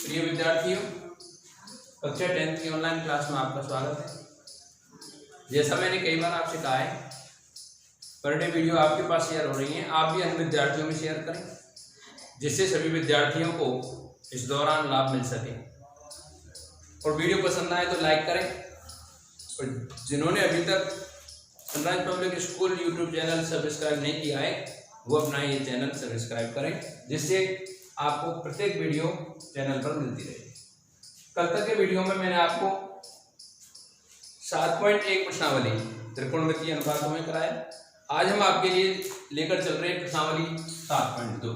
प्रिय विद्यार्थियों, कक्षा 10th की ऑनलाइन क्लास में आपका स्वागत है। जैसा मैंने कई बार आपसे कहा है, पर डे वीडियो आपके पास शेयर हो रही है, आप भी अन्य विद्यार्थियों में शेयर करें जिससे सभी विद्यार्थियों को इस दौरान लाभ मिल सके। और वीडियो पसंद आए तो लाइक करें, और जिन्होंने अभी तक sunrise public school YouTube channel subscribe नहीं किया है वो अपना ये चैनल सब्सक्राइब करें, जिससे आपको प्रत्येक वीडियो चैनल पर मिलती रहेगी। कल तक के वीडियो में मैंने आपको 7.1 प्रश्नावली त्रिकोणमितीय अनुपातों में कराया। आज हम आपके लिए लेकर चल रहे हैं प्रश्नावली 7.2।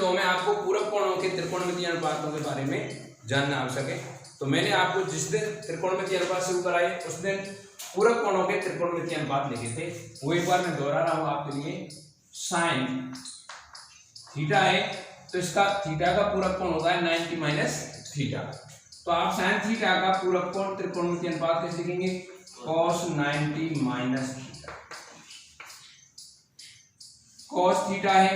में आपको पूरक कोणों के त्रिकोणमितीय अनुपातों के बारे में जानना आवश्यक है। तो मैंने आपको जिस दिन त्रिकोणमितीय अनुपात शुरू कराए उस दिन पूरक कोणों के त्रिकोणमितीय अनुपात लिखे थे, वो एक बार मैं दोहरा रहा हूं आपके लिए। साइन थीटा है तो इसका थीटा का पूरक कोण होता है 90 माइनस थीटा। तो आप साइन थीटा का पूरक कोण त्रिकोणमितीय अनुपात कैसे लिखेंगे? cos 90 minus theta. cos theta है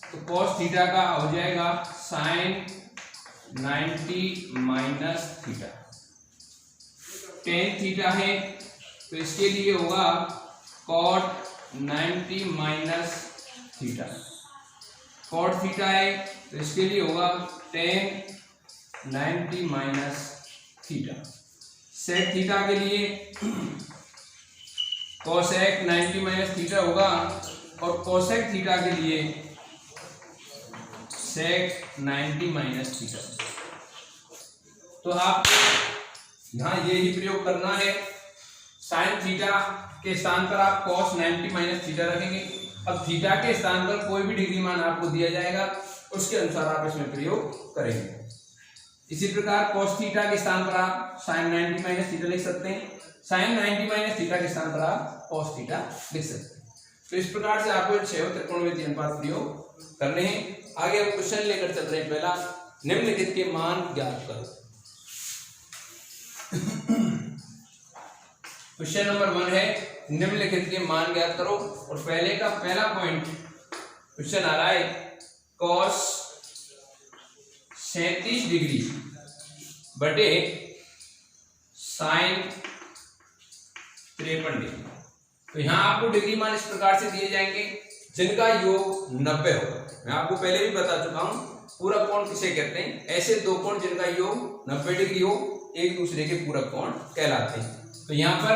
तो cos थीटा का हो जाएगा sine 90 minus theta. Tan theta है तो इसके लिए होगा cot 90 minus theta. cot theta है तो इसके लिए होगा tan 90 minus theta. sec theta के लिए cosec 90 माइनस थीटा होगा, और cosec थीटा के लिए sec 90 माइनस थीटा। तो आपको यहाँ यही प्रयोग करना है। साइन थीटा के स्थान पर आप cos 90 माइनस थीटा रखेंगे। अब थीटा के स्थान पर कोई भी डिग्री मान आपको दिया जाएगा, उसके अनुसार आप इसमें प्रयोग करेंगे। इसी प्रकार cos थीटा के स्थान पर आप साइन 90 माइनस थीटा लिख सकते हैं। साइन 90 माइनस थीटा के स्थान पर आप cos थीटा लिख सकते हैं। तो इस प्रकार से आपको छह त्रिकोणमितीय अनुपात प्रयोग करने हैं। आगे हम क्वेश्चन लेकर चल रहे हैं। पहला, निम्नलिखित के मान ज्ञात करो। क्वेश्चन नंबर 1 है, निम्नलिखित के मान ज्ञात करो। और पहले का पहला पॉइंट क्वेश्चन आ रहा है, cos 37 डिग्री बटे साइन 53 डिग्री। तो यहां आपको डिग्री मान इस प्रकार से दिए जाएंगे जिनका योग 90 होगा। मैं आपको पहले भी बता चुका हूं पूरक कोण किसे कहते हैं। ऐसे दो कोण जिनका योग 90 डिग्री हो एक दूसरे के पूरक कोण कहलाते हैं। तो यहाँ पर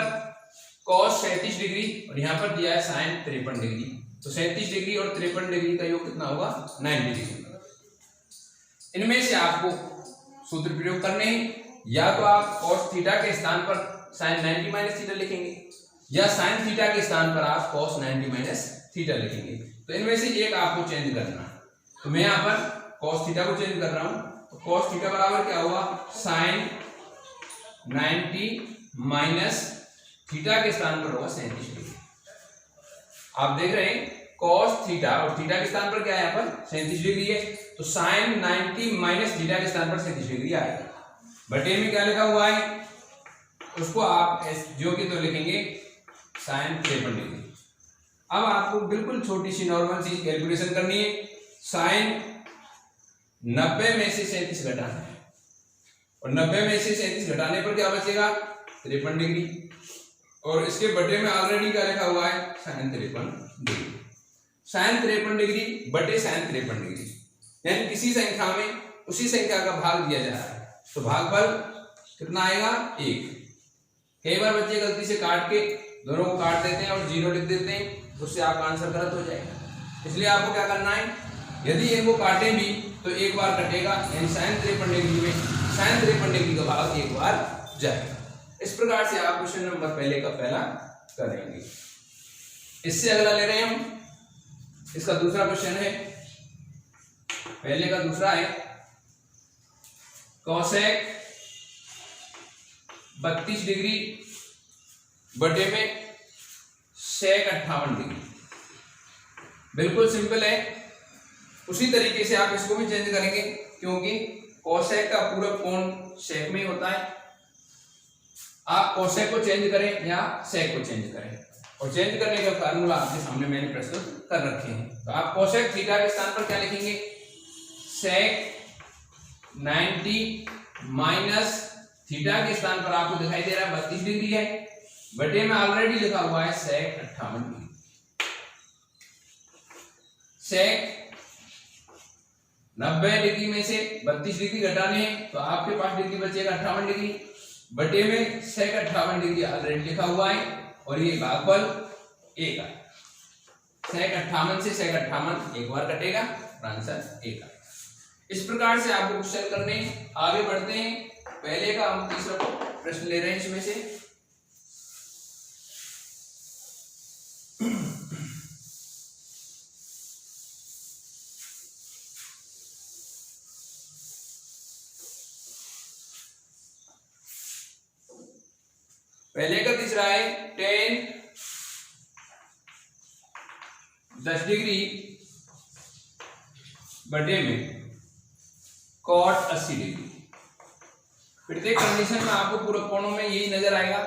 cos 37 डिग्री और यहाँ पर दिया है साइन 53 डिग्री। तो 37 डिग्री और 53 डिग्री का योग कितना होगा? 90 डिग्री। इनमें से आपको सूत्र प्रयोग करने हैं। या तो आप cos थीटा के स्थान पर साइन 90 माइनस थीटा लिखेंगे, या साइन थीटा के स्थान पर आप cos 90 माइनस थीटा लिखेंगे। तो इनमें से एक आपको चेंज करना है। तो मैं यहाँ पर cos थीटा को चेंज कर रहा हूं। तो cos थीटा बराबर क्या होगा? साइन 90 माइनस थीटा के स्थान पर होगा 37 डिग्री। आप देख रहे हैं cos थीटा और थीटा के स्थान पर क्या है? यहाँ पर 37 डिग्री है। तो साइन 90 माइनस थीटा के स्थान पर 37 डिग्री आएगा। बटे में क्या लिखा हुआ है उसको आप जो कि तो लिखेंगे साइन 53 डिग्री। अब आपको बिल्कुल छोटी सी नॉर्मल सी कैलकुलेशन करनी है। साइन 90 में से 37 घटाना है, और 90 में से 37 घटाने पर क्या बचेगा? 53 डिग्री। और इसके बटे में ऑलरेडी क्या लिखा हुआ है? Sine 53 degree. साइन 53 डिग्री बटे साइन 53 डिग्री, यानी किसी संख्या में उसी संख्या का भाग दिया जा रहा है। तो भागफल कितना आएगा? 1। कई बार बच्चे गलती से काट के दोनों को काट देते हैं और 0 लिख देते हैं, उससे आपका आंसर गलत हो जाएगा। इसलिए आपको क्या करना है, यदि इनको काटे भी तो एक बार कटेगा, यानी साइन 53 डिग्री में साइन 53 डिग्री का भाग एक बार जाएगा। इस प्रकार से आप क्वेश्चन नंबर पहले का पहला करेंगे। इससे अगला ले रहे हैं हम, इसका दूसरा क्वेश्चन है। पहले का दूसरा है, cosec 32 डिग्री बटे में sec 58 डिग्री। बिल्कुल सिंपल है। उसी तरीके से आप इसको भी चेंज करेंगे, क्योंकि cosec का पूरक कोण sec में होता है। आप cosec को चेंज करें या sec को चेंज करें, और चेंज करने का फार्मूला आपके सामने मैंने प्रस्तुत कर रखे हैं। तो आप कोसेक थीटा के स्थान पर क्या लिखेंगे, सेक 90 माइनस थीटा के स्थान पर आपको दिखाई दे रहा है 32 डिग्री है, बटे में ऑलरेडी लिखा हुआ है सेक 58 डिग्री। सेक 90 डिग्री में से 32 डिग्री घटाने हैं तो आपके पास डिग्री बचेगा 58 डिग्री, बटे में सेक 58 डिग्री ऑलरेडी लिखा हुआ है और ये भागफल 1 है। सेक 58 से सेक 58 एक बार कटेगा और आंसर 1 है। इस प्रकार से आपको क्वेश्चन करने, आगे बढ़ते हैं। पहले का हम तीसरा प्रश्न ले रहे हैं इसमें से। पहले का तीसरा है tan 10 डिग्री बटे में cot 80 डिग्री। प्रत्येक कंडीशन में आपको पूरक कोणों में यही नजर आएगा,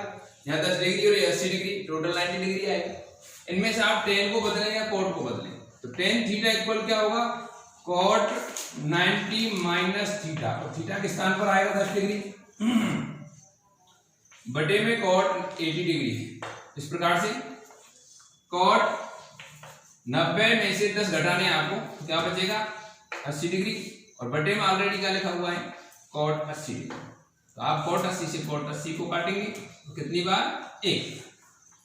यहाँ 10 डिग्री और 80 डिग्री, टोटल 90 डिग्री आएगा। इनमें से आप tan को बदलें या cot को बदलें तो tan थीटा इक्वल क्या होगा, cot 90 माइनस थीटा, और थीटा के स्थान पर आएगा 10 डिग्री बटे में cot 80 डिग्री। इस प्रकार से cot 90 में से 10 घटाने आपको क्या बचेगा 80 डिग्री, और बटे में ऑलरेडी क्या लिखा हुआ है cot 80 डिग्री। तो आप cot 80 से cot 80 को काटेंगे तो कितनी बार 1।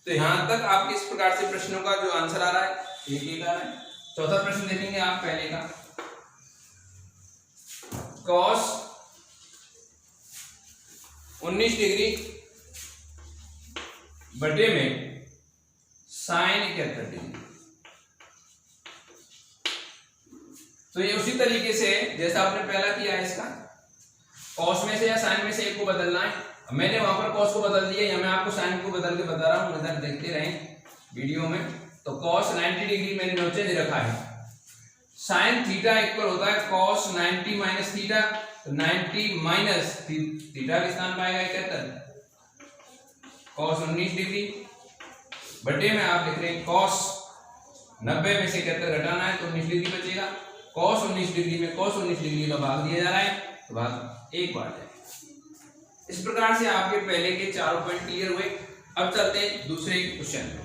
तो यहां तक आपके इस प्रकार से प्रश्नों का जो आंसर आ रहा है 1 आ रहा है। चौथा प्रश्न देखेंगे आप पहले का, cos 19 डिग्री बटे में sin 71 डिग्री। तो ये उसी तरीके से जैसा आपने पहला किया है, इसका cos में से या sin में से एक को बदलना है। मैंने वहां पर cos को बदल दिया, या मैं आपको sin को बदल के बता रहा हूं, इधर देखते रहें वीडियो में। तो cos 90 डिग्री मैंने नीचे दे रखा है, sin थीटा इक्वल होता है cos 90 माइनस थीटा। तो 90 माइनस थीटा के स्थान पर आएगा 71, cos 19 डिग्री बटे में आप लिख रहे हैं cos 90 में से 71 घटाना है तो 19 डिग्री बचेगा। cos 19 डिग्री में cos 19 डिग्री का भाग दिया जा रहा है तो भाग 1 बार जाएगा। इस प्रकार से आपके पहले के 4 पॉइंट क्लियर हुए। अब चलते हैं दूसरे क्वेश्चन में।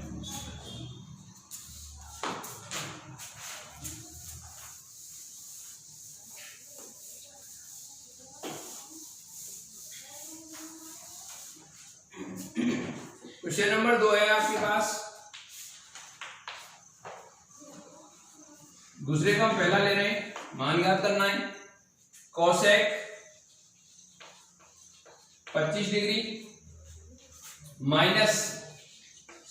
क्वेश्चन नंबर 2 है आपके पास। दूसरे का हम पहला ले रहे हैं, मान याद करना है। Cosec 25 degree minus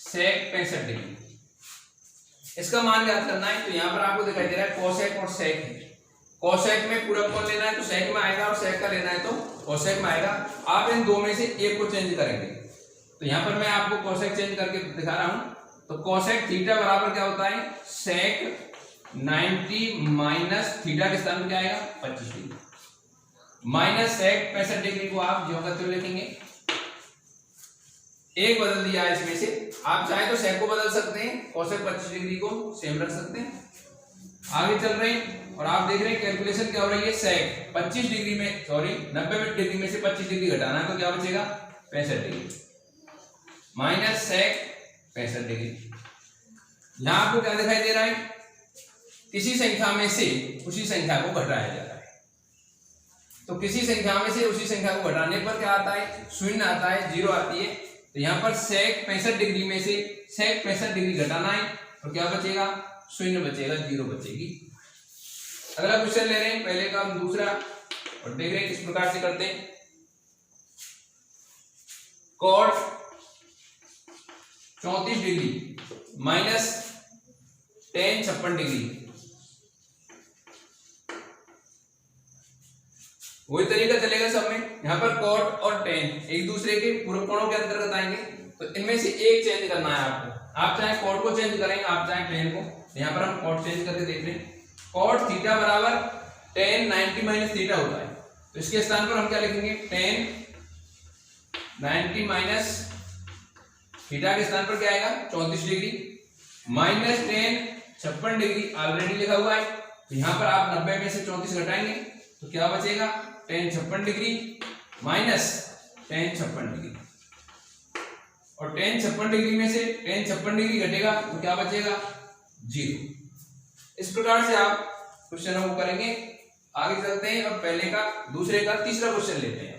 sec 65 degree, इसका मान याद करना है। तो यहां पर आपको दिखाई दे रहा है कोसेक और सेक है। कोसेक में पूरक कोण लेना है तो सेक में आएगा, और सेक का लेना है तो कोसेक में आएगा। आप इन दो में से एक को चेंज करेंगे। तो यहां पर मैं आपको कोसेक चेंज करके दिखा रहा हूं। तो कोसेक थीटा बराबर क्या होता है, सेक 90 माइनस थीटा के स्थान पर क्या आएगा 25 डिग्री, माइनस सेक 65 डिग्री को आप ज्यों का त्यों लिखेंगे। एक बदल दिया है इसमें से, आप चाहे तो सेक को बदल सकते हैं, कोसेक 25 डिग्री को सेम रख सकते हैं। आगे चल रहे हैं और आप देख रहे हैं कैलकुलेशन क्या हो रही है। सेक 25 डिग्री में, सॉरी 90 डिग्री में से 25 डिग्री घटाना है तो क्या बचेगा 65 डिग्री, माइनस सेक 65 डिग्री। यहां आपको क्या दिखाई दे रहा है, किसी संख्या में से उसी संख्या को घटाया जा रहा है। तो किसी संख्या में से उसी संख्या को घटाने पर क्या आता है, शून्य आता है, 0 आती है। तो यहाँ पर सेक 65 डिग्री में से सेक 65 डिग्री घटाना है तो क्या बचेगा, शून्य बचेगा, 0 बचेगी। अगला क्वेश्चन ले रहे हैं, पहले का हम दूसरा, और देख रहे हैं किस प्रकार से करते हैं। cot 34 degree minus tan 56 degree, वही तरीका चलेगा सब में। यहाँ पर cot और tan एक दूसरे के पूरक कोणों के अंतर्गत आएंगे, तो इनमें से एक चेंज करना है आपको। आप चाहे cot को चेंज करेंगे, आप चाहे tan को। यहाँ पर हम cot चेंज करके देख रहे हैं। cot थीटा बराबर tan 90 माइनस थीटा होता है, तो इसके स्थान पर हम क्या लिखेंगे, tan 90 माइनस थीटा के स्थान पर क्या आएगा 34 degree minus ten 56 degree already लिखा हुआ है। तो यहाँ पर आप 90 में से 34 घटाएंगे तो क्या बचेगा ten 56 degree minus ten 56 degree, और टेन 56 डिग्री में से टेन 56 डिग्री घटेगा तो क्या बचेगा 0। इस प्रकार से आप क्वेश्चन को करेंगे। आगे चलते हैं और पहले का दूसरे का तीसरा क्वेश्चन लेते हैं।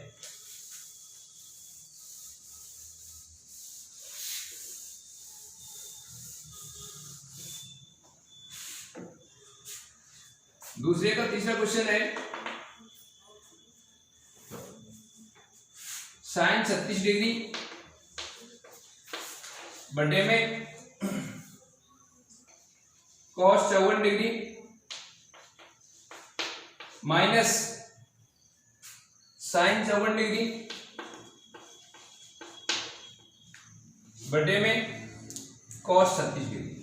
दूसरे का तीसरा क्वेश्चन है साइन 36 डिग्री बटे में cos 54 degree minus sine 54 degree बटे में कॉस 36 डिग्री।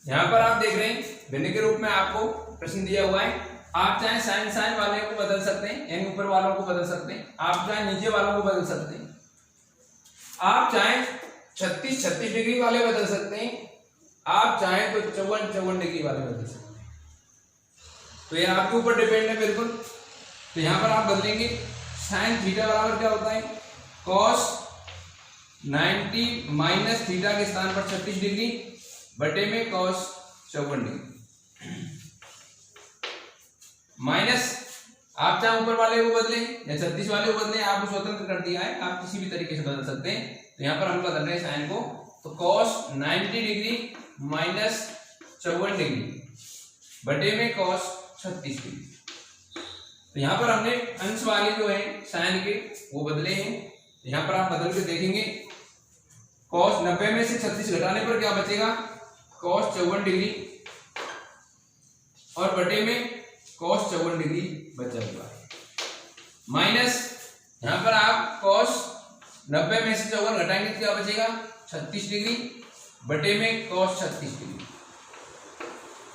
यहां पर आप देख रहे हैं भिन्न के रूप में आपको प्रश्न दिया हुआ है। आप चाहे साइन साइन वाले को बदल सकते हैं, यानी ऊपर वालों को बदल सकते हैं, आप चाहे नीचे वालों को बदल सकते हैं, आप चाहे 36 डिग्री वाले बदल सकते हैं, आप चाहे तो 54 डिग्री वाले बदल सकते हैं। तो ये आपके ऊपर डिपेंड है बिल्कुल। तो यहां पर आप बदलेंगे साइन थीटा बराबर क्या होता है कॉस 90 माइनस थीटा के स्थान पर 36 डिग्री बटे में कॉस 54 डिग्री माइनस आप चाहे ऊपर वाले को बदलें या 36 वाले को बदलें, आपको स्वतंत्र कर दिया है, आप किसी भी तरीके से बदल सकते हैं। तो यहाँ पर हम बदल रहे हैं साइन को, तो cos 90 डिग्री माइनस 54 डिग्री बटे में cos 36 डिग्री। तो यहाँ पर हमने अंश वाले जो है साइन के वो बदले हैं। यहाँ पर आप बदल के देखेंगे cos 90 में से 36 घटाने पर क्या बचेगा cos 54 डिग्री और बटे में cos 54 डिग्री बचा हुआ है माइनस यहां पर आप cos 90 में से 54 घटाएंगे तो क्या बचेगा 36 डिग्री बटे में cos 36 डिग्री।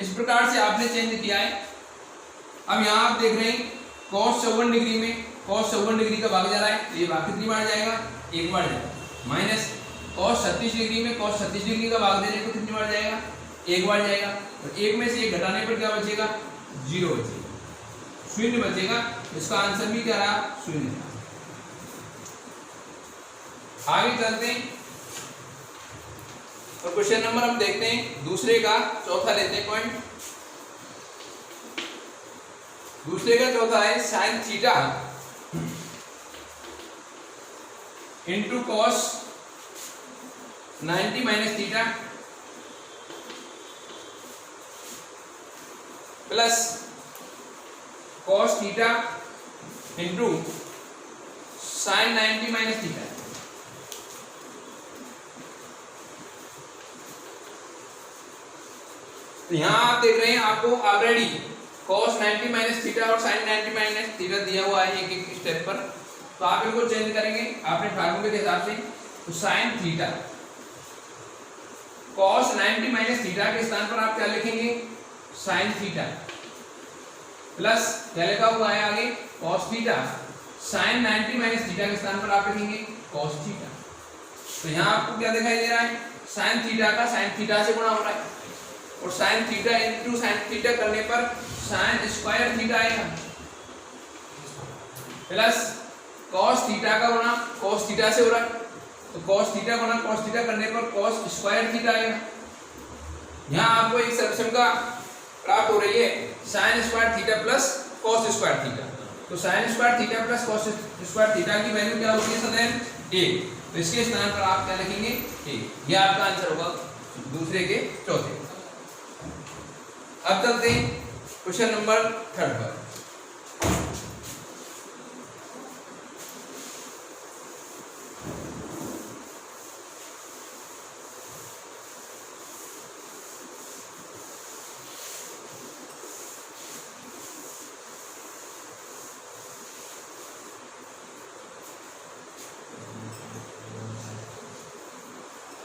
इस प्रकार से आपने चेंज किया है। अब यहां आप देख रहे हैं cos 54 डिग्री में cos 54 डिग्री का भाग जा रहा है, ये भाग कितनी बार जाएगा एक बार जाएगा, माइनस cos 36 डिग्री में cos 36 डिग्री का भाग देने को कितनी बार जाएगा एक बार जाएगा। तो एक में से एक घटाने पर क्या बचेगा 0 बचेगा, शून्य बचेगा। इसका आंसर भी क्या रहा शून्य। आगे चलते हैं और क्वेश्चन नंबर हम देखते हैं दूसरे का चौथा लेते हैं पॉइंट। दूसरे का चौथा है sine theta into cos 90 minus theta plus cos theta into sine 90 minus theta. तो यहां आप देख रहे हैं आपको ऑलरेडी cos 90 माइनस थीटा और साइन 90 माइनस थीटा दिया हुआ है एक एक स्टेप पर। तो आप इनको चेंज करेंगे आपने फार्मूले के हिसाब से। तो sine theta cos 90 minus theta के स्थान पर आप क्या लिखेंगे साइन थीटा प्लस क्या लिखा हुआ है आगे cos theta sine 90 minus theta के स्थान पर आप लिखेंगे cos थीटा। तो यहाँ आपको क्या दिखाई दे रहा है साइन थीटा का साइन थीटा से गुणा हो रहा है और sine theta into sine theta करने पर साइन स्क्वायर थीटा आएगा प्लस cos थीटा का गुणा cos थीटा से हो रहा है तो cos थीटा गुणा cos थीटा करने पर cos स्क्वायर थीटा आएगा। यहाँ आपको एक सरसंख्या प्राप्त हो रही है sine square theta plus cos square theta. तो sine square theta plus cos square theta की वैल्यू क्या होती है सदैव 1। तो इसके स्थान पर आप क्या लिखेंगे 1। यह आपका आंसर होगा दूसरे के चौथे। अब चलते हैं क्वेश्चन नंबर 3 पर।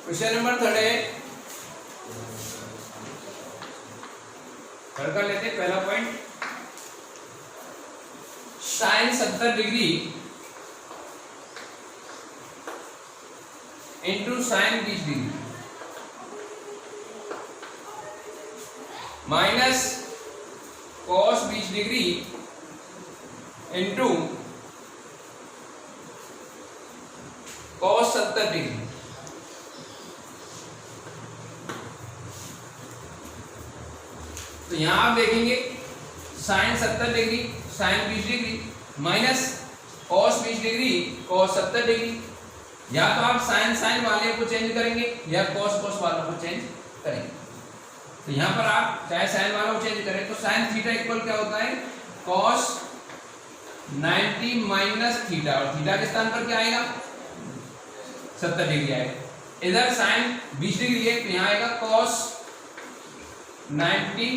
क्वेश्चन नंबर 3 है, कर लेते हैं पहला point. Sine 70 degree into sine 20 degree minus cos 20 degree into cos 70 degree. तो यहां आप देखेंगे sine 70 degree sine 20 degree minus cos 20 degree cos 70 degree. या तो आप साइन साइन वाले को चेंज करेंगे या कॉस कॉस वालों को चेंज करेंगे। तो यहां पर आप चाहे साइन वालों को चेंज करें तो साइन थीटा इक्वल क्या होता है कॉस 90 माइनस थीटा, और थीटा के स्थान पर क्या आएगा 70 डिग्री आएगा। इधर साइन 20 डिग्री है तो यहाँ आएगा कॉस 90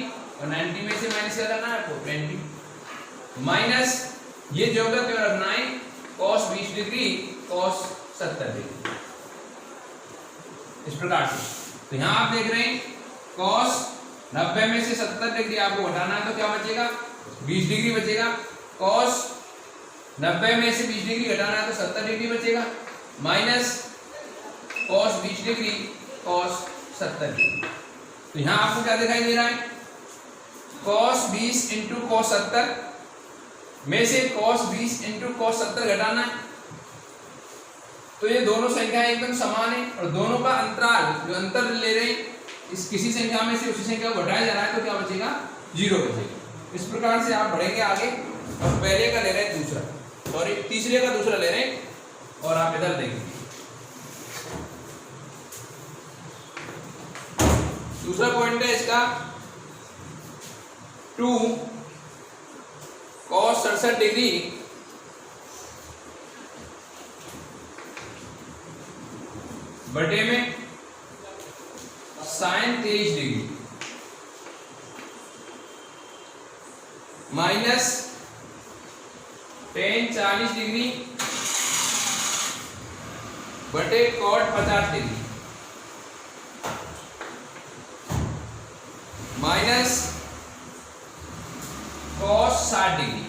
और 90 में से माइनस क्या करना है आपको 20 माइनस ये जो होगा क्यों रखना है कॉस 20 डिग्री कॉस 70 डिग्री इस प्रकार से। तो यहाँ आप देख रहे हैं कॉस 90 में से 70 डिग्री आपको हटाना है तो क्या बचेगा 20 डिग्री बचेगा। कॉस 90 में से 20 डिग्री हटाना है तो 70 डिग्री बचेगा minus cos 20 degree cos 70 degree. तो यहां आपको क्या दिखाई दे रहा है कॉस 20 इंटू कॉस 70 में से कॉस 20 इंटू कॉस 70 घटाना है। तो ये दोनों संख्याएं एकदम समान है और दोनों का अंतराल जो अंतर ले रहे हैं इस किसी संख्या में से उसी संख्या को घटाया जा रहा है तो क्या बचेगा 0 बचेगा। इस प्रकार से आप बढ़ेंगे आगे और पहले का ले रहे हैं दूसरा और तीसरे का दूसरा ले रहे हैं और आप इधर देखेंगे दूसरा पॉइंट है इसका 2 cos 67 डिग्री बटे में sine 23 degree minus ten 40 degree बटे cot 50 degree minus cos 60 degree.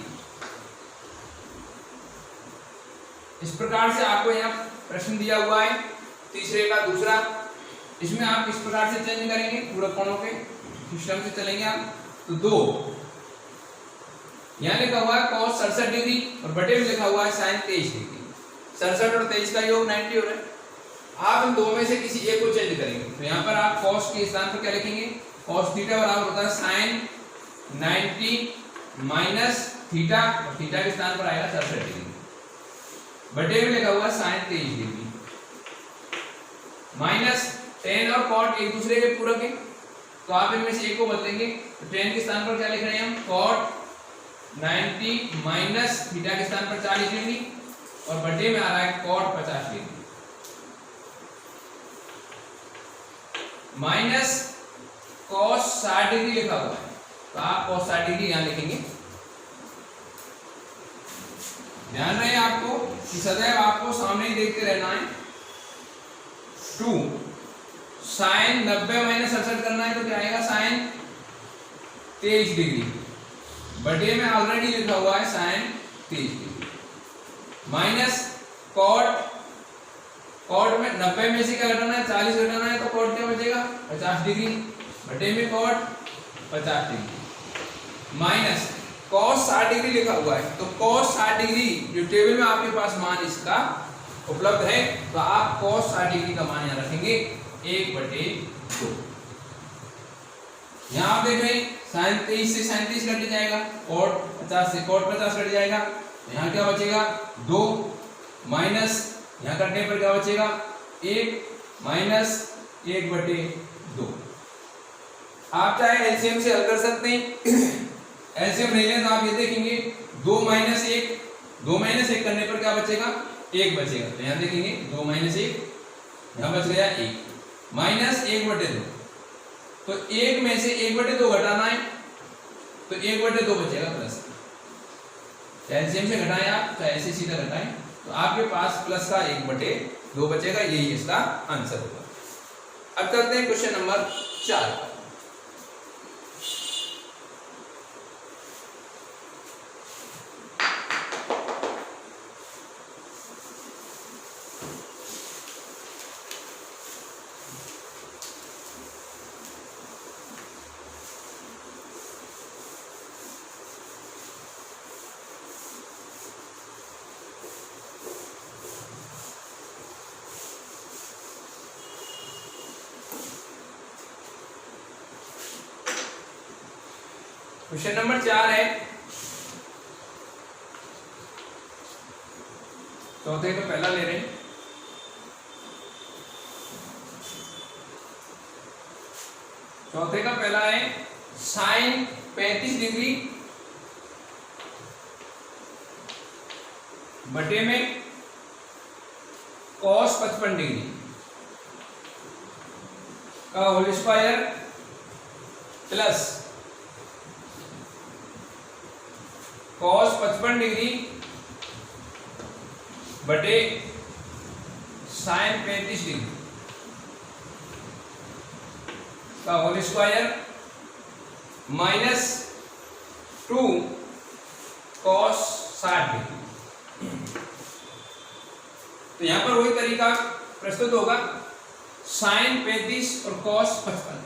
इस प्रकार से आपको यहाँ प्रश्न दिया हुआ है तीसरे का दूसरा। इसमें आप किस प्रकार से चेंज करेंगे पूरक कोणों के सिस्टम से चलेंगे आप। तो 2 यहाँ लिखा हुआ है cos 67 डिग्री और बटे में लिखा हुआ है sin 23 डिग्री। 67 और 23 का योग 90 हो रहा है। आप इन दो में से किसी एक को चेंज करेंगे तो यहाँ पर आप cos के स्थान पर क्या लिखेंगे cos थीटा बराबर होता है sin 90 माइनस थीटा और थीटा के स्थान पर आएगा 67 डिग्री बटे में लिखा हुआ है sin 23 डिग्री माइनस tan और cot एक दूसरे के पूरक है तो आप इनमें से एक को बदलेंगे तो tan के स्थान पर क्या लिख रहे हैं हम cot 90 माइनस थीटा के स्थान पर 40 डिग्री और बटे में आ रहा है cot 50 degree minus cos 60 degree लिखा हुआ है तो आप cos 60 डिग्री यहां लिखेंगे। ध्यान रहे आपको कि सदैव आपको सामने ही देखते रहना है। 2 साइन 90 माइनस 68 करना है तो क्या आएगा साइन 23 डिग्री बटे में ऑलरेडी लिखा हुआ है साइन 23 डिग्री माइनस कॉट में 90 में से क्या घटाना है 40 घटाना है तो कॉट क्या बचेगा 50 डिग्री बटे में cot 50 degree minus cos 60 degree लिखा हुआ है तो cos 60 डिग्री जो टेबल में आपके पास मान इसका उपलब्ध है तो आप cos 60 डिग्री का मान यहाँ रखेंगे 1/2। यहाँ आप देख रहे हैं साइन 23 से साइन 30 कट जाएगा cot 50 से cot 50 कट जाएगा तो यहाँ क्या बचेगा 2 माइनस यहाँ कटने पर क्या बचेगा 1 माइनस 1/2। आप चाहे एलसीएम से हल कर सकते हैं एलसीएम नहीं लें तो आप ये देखेंगे 2 माइनस 1 करने पर क्या बचेगा 1 बचेगा तो यहाँ देखेंगे 2 माइनस 1 यहाँ बच गया 1 माइनस 1/2 तो 1 में से 1/2 घटाना है तो 1/2 बचेगा प्लस एलसीएम से घटाएं आप चाहे ऐसे सीधा घटाएं तो आपके पास प्लस का 1/2 बचेगा यही इसका आंसर होगा। अब करते हैं क्वेश्चन नंबर 4। क्वेश्चन नंबर 4 है, चौथे का पहला ले रहे हैं। चौथे का पहला है साइन 35 डिग्री बटे में कॉस 55 डिग्री का whole square plus cos 55 degree बटे साइन 35 डिग्री का whole square minus 2 cos 60 degree. तो यहां पर वही तरीका प्रस्तुत होगा, साइन 35 और कॉस 55,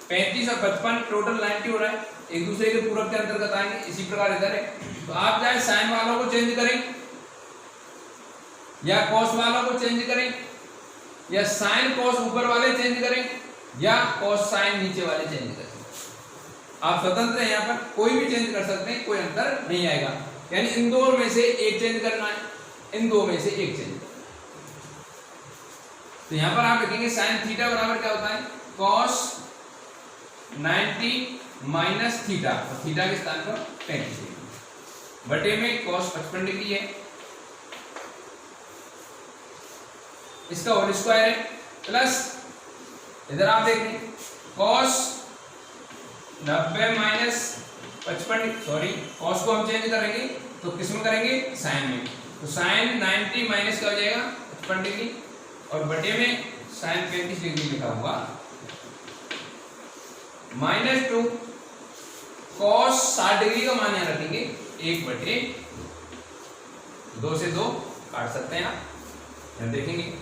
35 और 55 टोटल 90 हो रहा है, एक दूसरे के पूरक के अंतर्गत आएंगे। इसी प्रकार इधर है, तो आप चाहे साइन वालों को चेंज करें या कॉस वालों को चेंज करें या साइन कॉस ऊपर वाले चेंज करें या कॉस साइन नीचे वाले चेंज करें, आप स्वतंत्र हैं, यहाँ पर कोई भी चेंज कर सकते हैं, कोई अंतर नहीं आएगा। यानी इन दो में से एक चेंज करना है, इन दो में से एक चेंज। तो यहां पर आप लिखेंगे साइन थीटा बराबर क्या होता है, कॉस 90 माइनस थीटा, और थीटा के स्थान पर 35 डिग्री बटे में कॉस 55 डिग्री है, इसका होल स्क्वायर है, प्लस इधर आप देख रहे कॉस 90 माइनस 55, सॉरी कॉस को हम चेंज करेंगे तो किस में करेंगे, साइन में। तो साइन 90 माइनस क्या हो जाएगा 55 डिग्री और बटे में साइन 35 डिग्री लिखा हुआ माइनस 2 कॉस 60 डिग्री का मान यहाँ रखेंगे 1 बटे 2 से 2 काट सकते हैं आप, यहाँ देखेंगे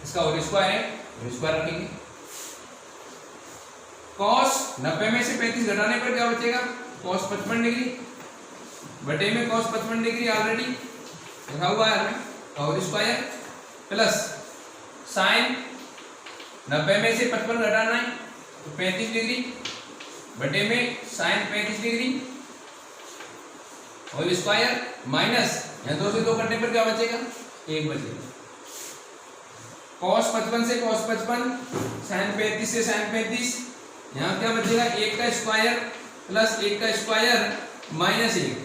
इसका होल स्क्वायर है, होल स्क्वायर रखेंगे। कॉस 90 में से 35 घटाने पर क्या बचेगा, कॉस 55 डिग्री बटे में कॉस 55 डिग्री ऑलरेडी लिखा हुआ है हमें, होल स्क्वायर प्लस साइन 90 में से 55 घटाना है तो 35 डिग्री बटे में sine 35 degree whole square minus यहाँ 2 से 2 करने पर क्या बचेगा, 1 बचेगा। कॉस 55 से कॉस 55, साइन 35 से साइन 35, यहाँ क्या बचेगा 1 का स्क्वायर प्लस 1 का स्क्वायर माइनस 1,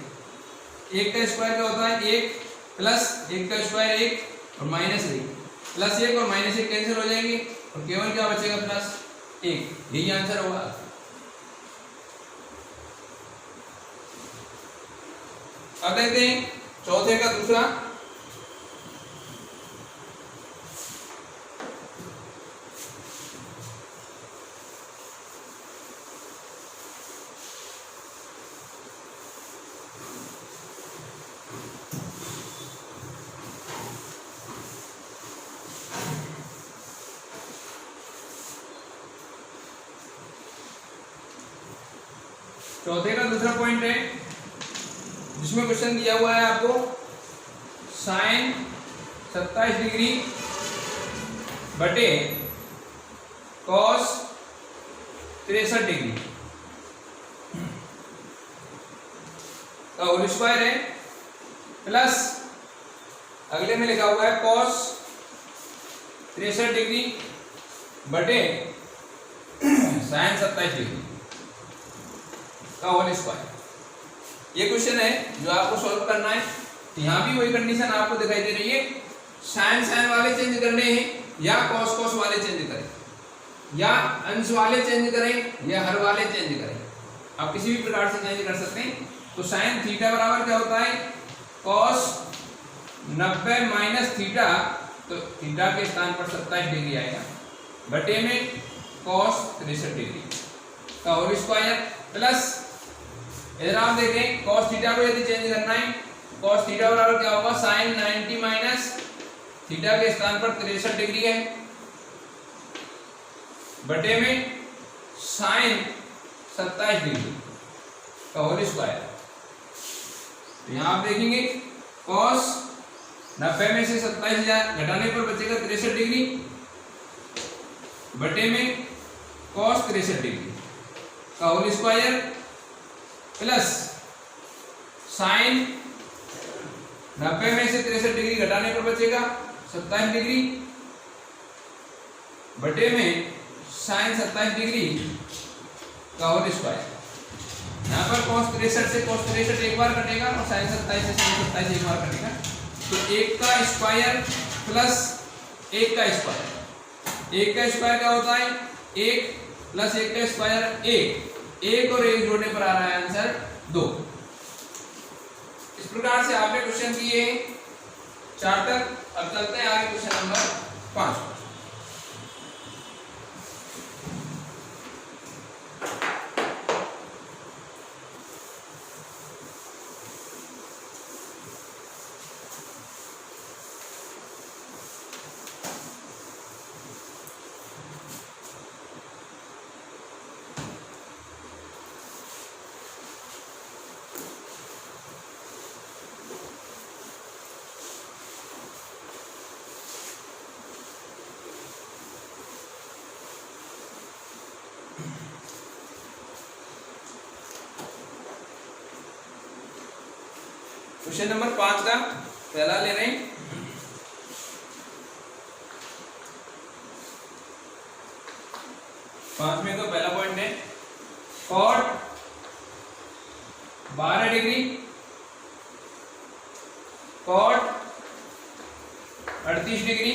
1 का स्क्वायर क्या होता है 1 प्लस 1 का स्क्वायर 1 और माइनस 1, प्लस 1 और माइनस 1 कैंसिल हो जाएंगे और केवल क्या बचेगा प्लस 1, यही आंसर होगा। अब देखते हैं चौथे का दूसरा, चौथे का दूसरा पॉइंट है जिसमें क्वेश्चन दिया हुआ है आपको साइन 27 डिग्री बटे कॉस 63 डिग्री का होल स्क्वायर है, प्लस अगले में लिखा हुआ है कॉस 63 डिग्री बटे साइन 27 डिग्री का होल स्क्वायर। ये क्वेश्चन है जो आपको सॉल्व करना है। यहाँ भी वही कंडीशन आपको दिखाई दे रही है, साइन साइन वाले चेंज करने हैं या कॉस कॉस वाले चेंज करें या अंश वाले चेंज करें या हर वाले चेंज करें, आप किसी भी प्रकार से चेंज कर सकते हैं। तो साइन थीटा बराबर क्या होता है, कॉस 90 माइनस थीटा, तो थीटा के स्थान पर 27 डिग्री आएगा बटे में कॉस 63 डिग्री का होल स्क्वायर प्लस इधर आप देखें कॉस थीटा को यदि चेंज करना है, कॉस थीटा बराबर क्या होगा, साइन 90 माइनस थीटा के स्थान पर 63 डिग्री है बटे में साइन 27 डिग्री का होल स्क्वायर। तो यहाँ आप देखेंगे कॉस 90 में से 27 घटाने पर बचेगा 63 डिग्री बटे में कॉस 63 डिग्री का होल स्क्वायर प्लस साइन 90 में से 63 डिग्री घटाने पर बचेगा 27 डिग्री बटे में साइन 27 डिग्री का होल स्क्वायर। यहाँ पर cos 63 से cos 63 एक बार कटेगा और साइन 27 से साइन 27 एक बार कटेगा, तो 1 का स्क्वायर प्लस 1 का स्क्वायर। 1 का स्क्वायर क्या होता है 1 प्लस 1 का स्क्वायर 1 और 1 जोड़ने पर आ रहा है आंसर 2। इस प्रकार से आपने क्वेश्चन किए 4 तक। अब चलते हैं आगे क्वेश्चन नंबर 5। क्वेश्चन नंबर 5 का पहला ले रहे हैं। पांच में का पहला पॉइंट है cot 12 degree cot 38 degree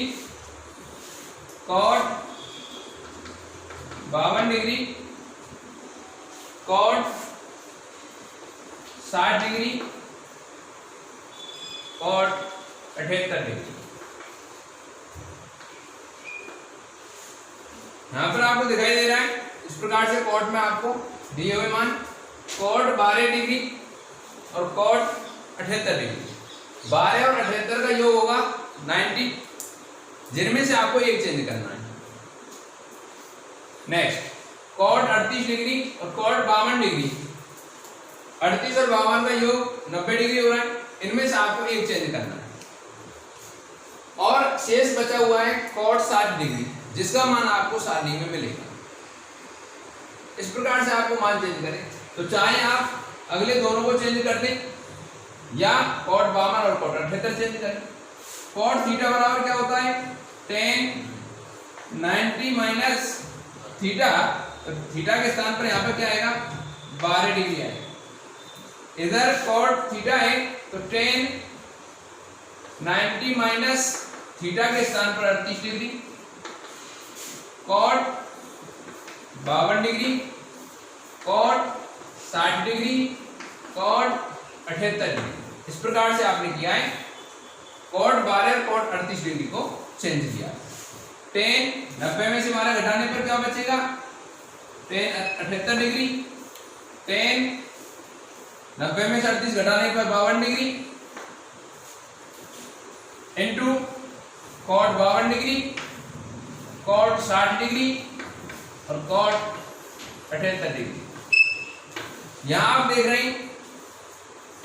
cot 52 degree cot 60 degree और 78 डिग्री। यहां पर आपको दिखाई दे रहा है इस प्रकार से कॉट में आपको दिए हुए मान cot 12 डिग्री और cot 78 डिग्री, 12 और 78 का योग होगा 90, जिनमें से आपको एक चेंज करना है। नेक्स्ट cot 38 डिग्री और cot 52 डिग्री, 38 और 52 का योग 90 डिग्री हो रहा है, इनमें से आपको एक चेंज करना है। और शेष बचा हुआ है cot 60 डिग्री, जिसका मान आपको 60 डिग्री में मिलेगा। इस प्रकार से आपको मान चेंज करें, तो चाहे आप अगले दोनों को चेंज कर दें या cot 52 और cot 78 चेंज करें। cot थीटा बराबर क्या होता है tan 90 माइनस थीटा, तो थीटा के स्थान पर यहाँ पर क्या आएगा 12 डिग्री आएगा। इधर cot थीटा है तो tan 90 माइनस थीटा के स्थान पर 38 degree, cot 52 degree, cot 60 degree, cot 78 degree. इस प्रकार से आपने किया है cot 12 और cot 38 डिग्री को चेंज किया। tan 90 में से 12 घटाने पर क्या बचेगा tan 78 डिग्री, tan 90 में से 38 घटाने पर 52 degree into cot 52 degree, cot 60 degree और cot 78 डिग्री। यहां आप देख रहे हैं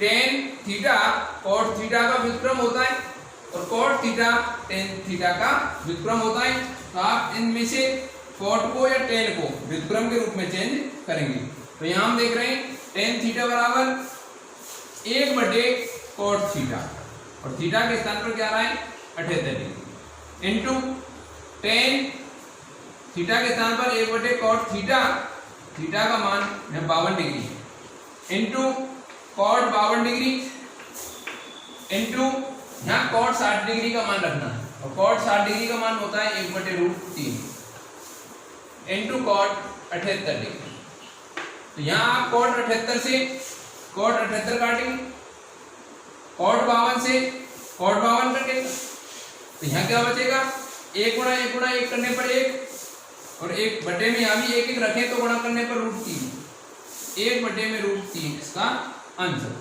tan थीटा cot थीटा का व्युत्क्रम होता है और cot थीटा tan थीटा का व्युत्क्रम होता है। तो आप इनमें से cot को या tan को व्युत्क्रम के रूप में चेंज करेंगे। तो यहां हम देख रहे हैं tan थीटा बराबर 1/cot थीटा और थीटा के स्थान पर क्या आ रहा है 78 डिग्री इंटू tan थीटा के स्थान पर 1/cot थीटा, थीटा का मान है 52 degree into cot 52 degree into यहाँ cot 60 डिग्री का मान रखना है और cot 60 डिग्री का मान होता है 1/√3 इंटू cot 78 डिग्री। तो यहाँ आप cot 78 से cot 78 काटेंगे, cot 52 से cot 52 कटेगा, तो यहाँ क्या बचेगा 1 गुणा 1 गुणा 1 करने पर 1 और 1 बटे में यहाँ भी 1 1 रखें तो गुणा करने पर √3, 1 बटे में √3 इसका आंसर।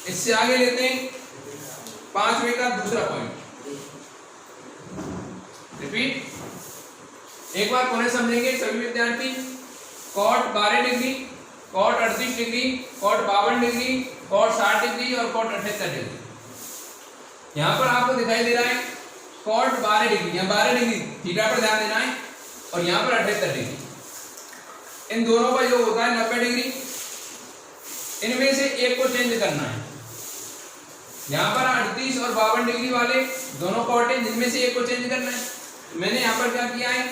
इससे आगे लेते हैं 5वें का दूसरा पॉइंट। रिपीट एक बार पुनः समझेंगे सभी विद्यार्थी। cot 12 degree, cot 38 degree, cot 52 degree, cot 60 degree और cot 78 डिग्री। यहाँ पर आपको दिखाई दे रहा है cot 12 डिग्री, यहाँ 12 डिग्री थीटा पर ध्यान देना है और यहाँ पर 78 डिग्री। इन दोनों का योग होता है 90 डिग्री। इनमें से एक को चेंज करना है। यहाँ पर 38 और 52 डिग्री वाले दोनों कॉट हैं, जिनमें से एक को चेंज करना है। मैंने यहाँ पर क्या किया है,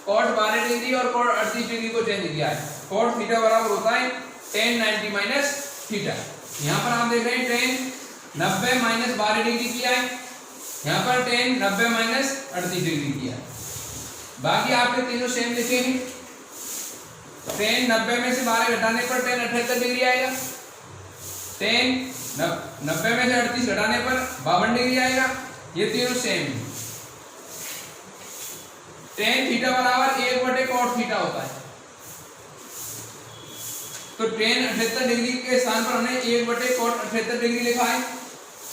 कॉट 12 डिग्री और कॉट 38 डिग्री को चेंज किया है। कॉट थीटा बराबर होता है tan 90 माइनस थीटा। यहाँ पर आप देख रहे हैं tan 90 माइनस 12 डिग्री किया है, यहाँ पर tan 90 माइनस 38 डिग्री किया है। बाकी आपके तीनों सेम लिखे हैं। tan 90 में से 12 घटाने पर tan 78 डिग्री आएगा, tan 90 में से 38 घटाने पर 52 डिग्री आएगा। ये तीनों सेम है। tan थीटा बराबर 1/cot थीटा होता है। तो tan 78 डिग्री के स्थान पर हमने 1/cot 78 डिग्री लिखा है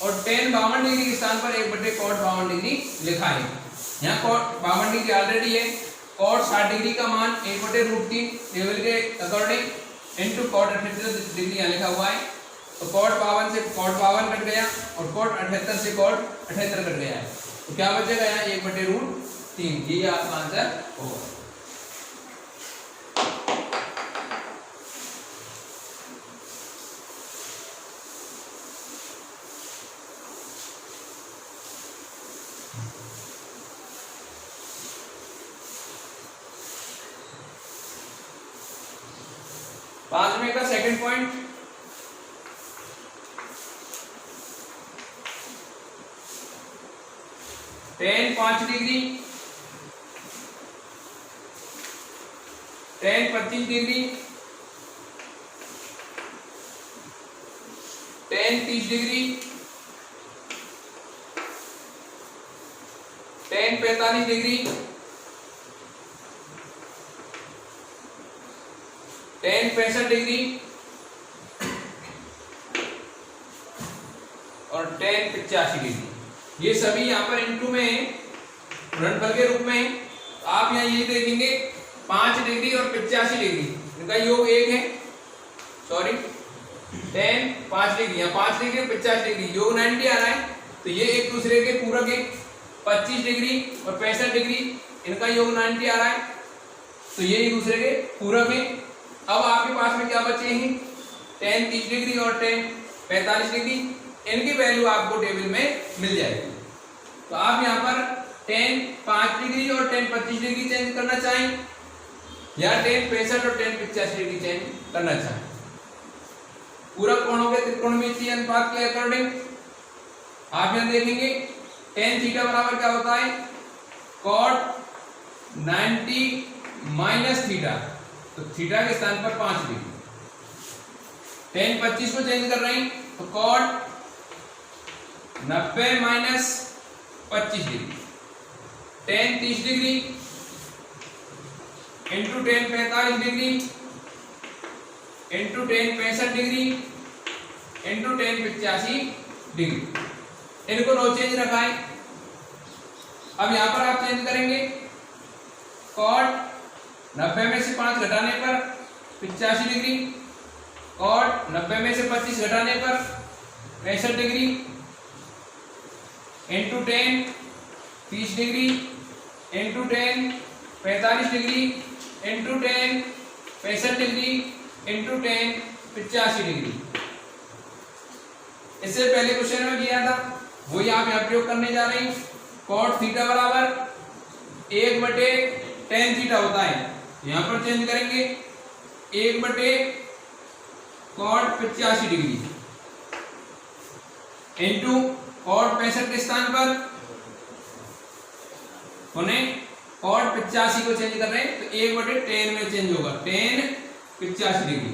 और tan 52 डिग्री के स्थान पर 1/cot 52 डिग्री लिखा है। यहाँ cot 52 डिग्री ऑलरेडी है। cot 60 डिग्री का मान 1/√3 टेबल के अकॉर्डिंग इनटू cot 78 डिग्री यहाँ लिखा हुआ है। तो cot 52 से cot 52 कट गया और cot 78 से cot 78 कट गया है। तो क्या बचेगा यहाँ 1/√3। ये आपका आंसर होगा। पांचवें का second point, tan 5 degree, tan 25 degree, tan 30 degree, tan 45 degree, tan 65 degree और tan 85 डिग्री। ये सभी यहाँ पर इनटू में है, गुणनफल के रूप में है। तो आप यहाँ ये देखेंगे 5 डिग्री और 85 डिग्री इनका योग एक है। सॉरी, tan 5 डिग्री, यहाँ 5 डिग्री और 50 डिग्री योग 90 आ रहा है। तो ये एक दूसरे के पूरक है। 25 डिग्री और 65 डिग्री इनका योग 90 आ रहा है। तो ये एक दूसरे के पूरक है। अब आपके पास में क्या बचे हैं, tan 30 डिग्री और tan 45 डिग्री। इनकी वैल्यू आपको टेबल में मिल जाएगी। तो आप यहाँ पर tan 5 डिग्री और tan 25 डिग्री चेंज करना चाहें या tan 65 और tan 85 डिग्री चेंज करना चाहें। पूरक कोणों के त्रिकोणमितीय अनुपात के अकॉर्डिंग आप यहाँ देखेंगे tan थीटा बराबर क्या होता है, cot 90 माइनस थीटा। तो थीटा के स्थान पर 5 डिग्री। tan 25 को चेंज कर रहे हैं तो cot 90 minus 25 degree. tan 30 degree into tan 45 degree into tan 65 degree into tan 85 degree. इनको नो चेंज रखा है। अब यहां पर आप चेंज करेंगे, cot 90 में से 5 घटाने पर 85 डिग्री, cot 90 में से 25 घटाने पर 65 degree into tan 30 degree into tan 45 degree into tan 65 degree into tan 85 degree. इससे पहले क्वेश्चन में किया था वही आप यहाँ प्रयोग करने जा रहे हैं। cot थीटा बराबर 1/tan थीटा होता है। यहाँ पर चेंज करेंगे 1/cot 85 डिग्री इंटू cot 65 के स्थान पर उन्हें cot 85 को चेंज कर रहे हैं तो 1/tan में चेंज होगा, tan 85 degree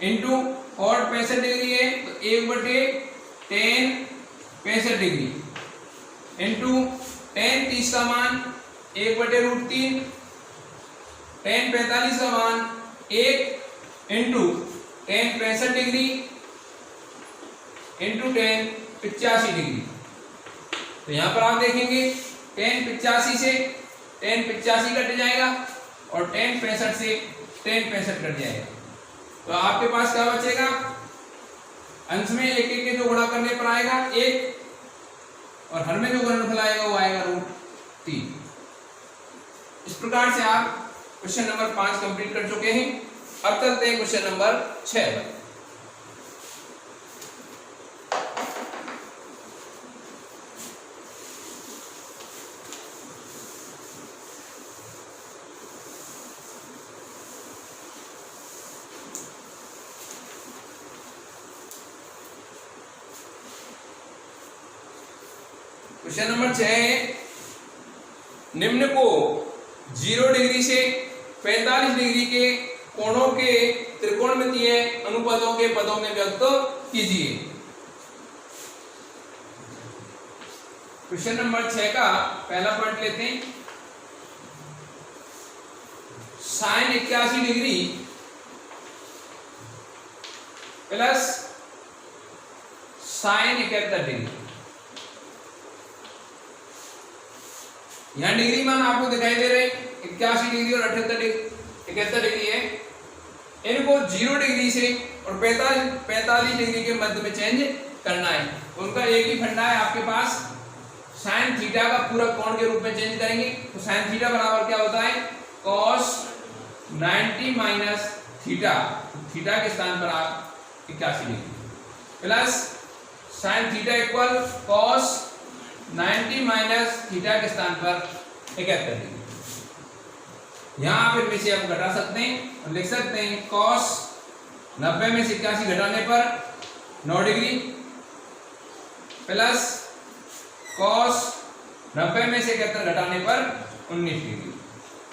into cot 65 degree है तो 1/tan 65 डिग्री इंटू tan 30 का मान 1/√3, tan 45 का मान 1 into tan 65 degree into tan 85 degree. तो यहाँ पर आप देखेंगे tan 85 से tan 85 कट जाएगा और tan 65 से tan 65 कट जाएगा। तो आपके पास क्या बचेगा, अंश में एक एक के जो गुणा करने पर आएगा 1 और हर में जो गुणनफल आएगा वो आएगा √3। इस प्रकार से आप क्वेश्चन नंबर 5 कंप्लीट कर चुके हैं। अब चलते हैं क्वेश्चन नंबर 6 पर। क्वेश्चन नंबर 6 है, निम्न को 0 डिग्री से 45 डिग्री के कोणों के त्रिकोणमितीय अनुपातों के पदों में व्यक्त कीजिए। क्वेश्चन नंबर 6 का पहला पॉइंट लेते हैं, sine 81 degree plus sine 71 degree. यहां डिग्री मान आपको दिखाई दे रहे 81 डिग्री और 71 डिग्री है। इनको 0 डिग्री से और 45 डिग्री के मध्य में चेंज करना है। उनका एक ही फंडा है आपके पास, साइन थीटा का पूरा कोण के रूप में चेंज करेंगे। तो साइन थीटा बराबर क्या होता है, cos 90 माइनस थीटा, थीटा के स्थान पर आप 81 degree plus sine theta equal cos 90 minus theta के स्थान पर 71 डिग्री। यहां आप इनमें से आप घटा सकते हैं और लिख सकते हैं cos 90 में से 81 घटाने पर 9 डिग्री प्लस cos 90 में से 71 घटाने पर 19 डिग्री।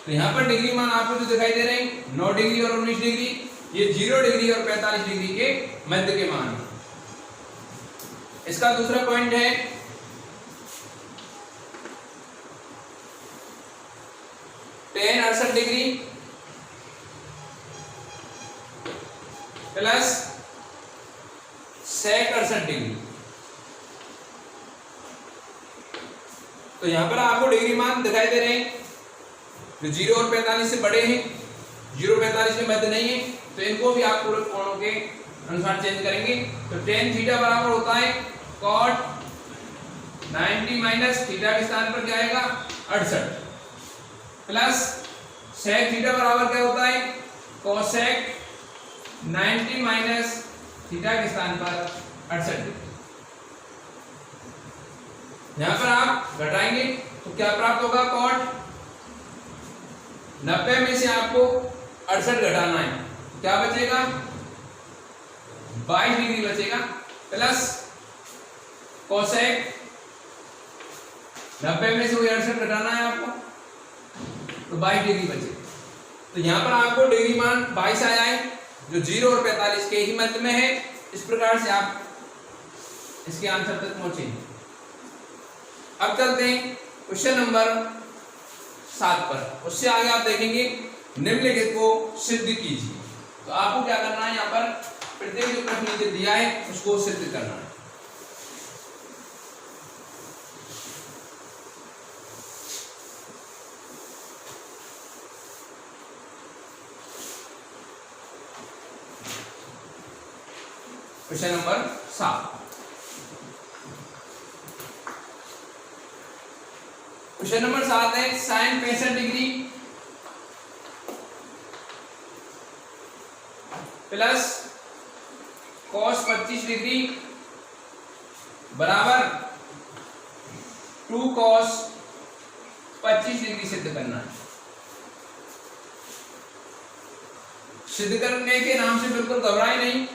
तो यहां पर डिग्री मान आपको जो दिखाई दे रहे हैं 9 डिग्री और 19 डिग्री, ये 0 डिग्री और 45 डिग्री के मध्य के मान है। इसका दूसरा पॉइंट है, tan 68 degree plus sec 68 degree. तो यहां पर आपको डिग्री मान दिखाई दे रहे हैं जो 0 और 45 से बड़े हैं, 0 45 के मध्य नहीं है, तो इनको भी आप पूरे कोणों के अनुसार चेंज करेंगे। तो tan थीटा बराबर होता है cot 90 माइनस थीटा के स्थान पर क्या आएगा 68 प्लस sec थीटा बराबर क्या होता है cosec 90 माइनस थीटा के स्थान पर 68 डिग्री। यहां पर आप घटाएंगे तो क्या प्राप्त होगा, cot 90 में से आपको 68 घटाना है, क्या बचेगा 22 डिग्री बचेगा प्लस cosec 90 में से वही 68 घटाना है आपको, तो 22 डिग्री बचे। तो यहां पर आपको डिग्री मान 22 आया है जो 0 और 45 के ही मध्य में है। इस प्रकार से आप इसके आंसर तक पहुंचे। अब चलते हैं क्वेश्चन नंबर 7 पर। उससे आगे आप देखेंगे निम्नलिखित को सिद्ध कीजिए। तो आपको क्या करना है, यहां पर प्रत्येक जो प्रश्न नीचे दिया है उसको सिद्ध करना है। क्वेश्चन नंबर 7, क्वेश्चन नंबर 7 है, sine 65 degree plus cos 25 degree बराबर 2 cos 25 डिग्री सिद्ध करना है। सिद्ध करने के नाम से बिल्कुल घबराए नहीं,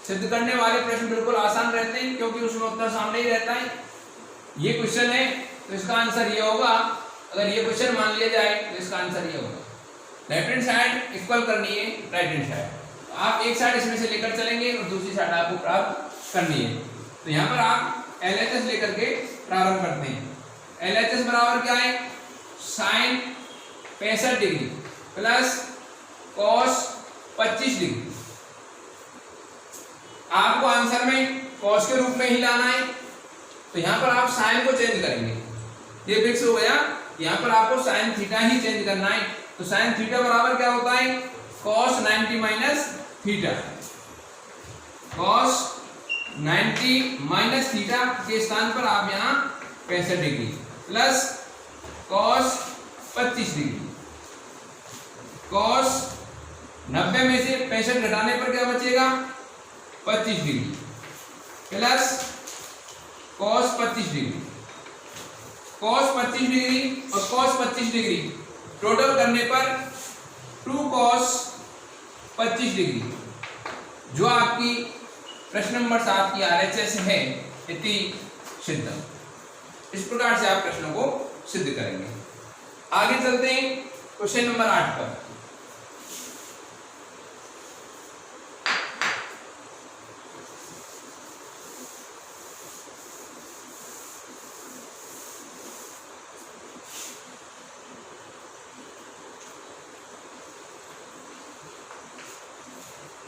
सिद्ध करने वाले प्रश्न बिल्कुल आसान रहते हैं क्योंकि उसमें उत्तर सामने ही रहता है। ये क्वेश्चन है तो इसका आंसर ये होगा, अगर ये क्वेश्चन मान लिया जाए तो इसका आंसर ये होगा। लेफ्ट हैंड साइड इक्वल करनी है राइट हैंड साइड, तो आप एक साइड इसमें से लेकर चलेंगे और दूसरी साइड आपको प्राप्त करनी है। तो यहाँ पर आप LHS लेकर के प्रारंभ करते हैं। LHS बराबर क्या है, sine 65 degree plus cos 25 degree. आपको आंसर में cos के रूप में ही लाना है, तो यहां पर आप साइन को चेंज करेंगे, ये फिक्स हो गया। यहां पर आपको साइन थीटा ही चेंज करना है, तो साइन थीटा बराबर क्या होता है cos 90 minus theta. cos 90 minus theta के स्थान पर आप यहां 65 degree plus cos 25 degree. cos 90 में से 65 घटाने पर क्या बचेगा 25 degree plus cos 25 degree. cos 25 degree और cos 25 डिग्री टोटल करने पर 2 cos 25 डिग्री जो आपकी प्रश्न नंबर 7 की RHS है इति सिद्धम। इस प्रकार से आप प्रश्नों को सिद्ध करेंगे। आगे चलते हैं क्वेश्चन नंबर 8 पर।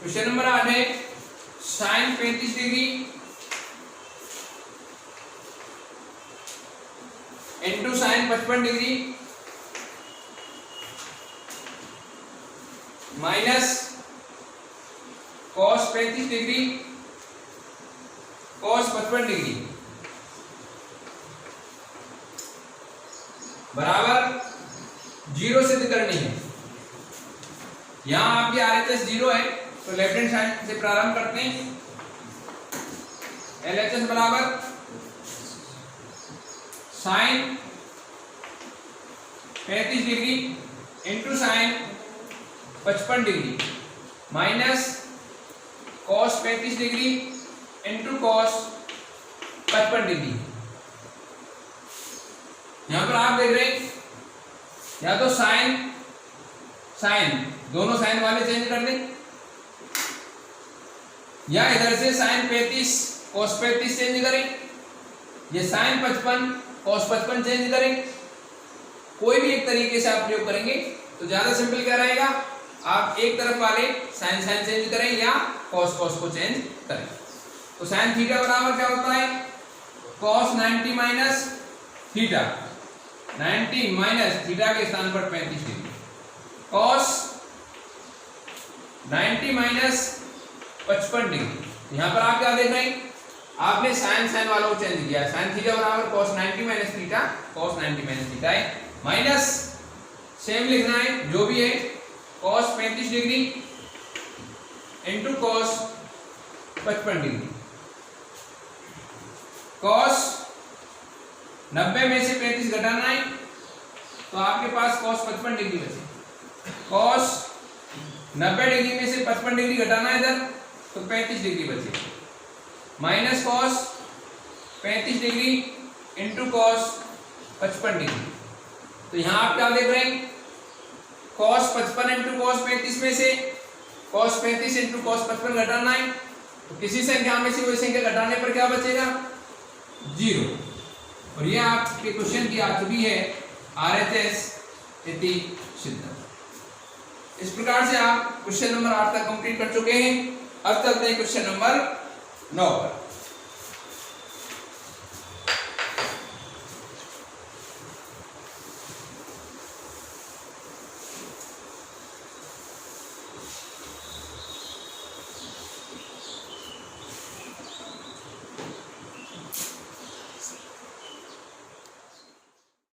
क्वेश्चन नंबर 8 है sin 35 degree into sin 55 degree minus cos 35 degree cos 55 degree बराबर 0 सिद्ध करनी है। यहां आपकी RHS 0 है तो लेफ्ट हैंड साइड से प्रारंभ करते हैं। LHS बराबर sin 35 degree into sin 55 degree minus cos 35 degree into cos 55 degree. यहां पर आप देख रहे हैं या तो साइन दोनों साइन वाले चेंज कर दें या इधर से sin 35 cos 35 चेंज करें, ये sin 55 cos 55 चेंज करें। कोई भी एक तरीके से आप प्रयोग करेंगे तो ज्यादा सिंपल क्या रहेगा, आप एक तरफ वाले sin चेंज करें या cos को चेंज करें। तो sin थीटा बराबर क्या होता है cos 90 minus theta, 90 minus theta के स्थान पर 35 डिग्री cos 90 माइनस 55 डिग्री। यहां पर आप क्या देख रहे हैं, आपने sin वालों को चेंज किया। sin थीटा बराबर cos 90 minus theta, cos 90 minus theta है, माइनस सेम लिखना है जो भी है cos 35 degree into cos 55 degree. cos 90 में से 35 घटाना है तो आपके पास cos 55 डिग्री बचे। cos 90 डिग्री में से 55 डिग्री घटाना है इधर तो 35 डिग्री बचे, minus cos 35 degree into cos 55 degree. तो यहां आप क्या देख रहे हैं cos 55 इंटू cos 35 में से cos 35 इंटू cos 55 घटाना है तो किसी संख्या में से कोई संख्या घटाने पर क्या बचेगा 0। और यह आपके क्वेश्चन की आ चुकी है RHS इति सिद्धम। इस प्रकार से आप क्वेश्चन नंबर 8 तक कंप्लीट कर चुके हैं। अब चलते हैं क्वेश्चन नंबर 9 पर।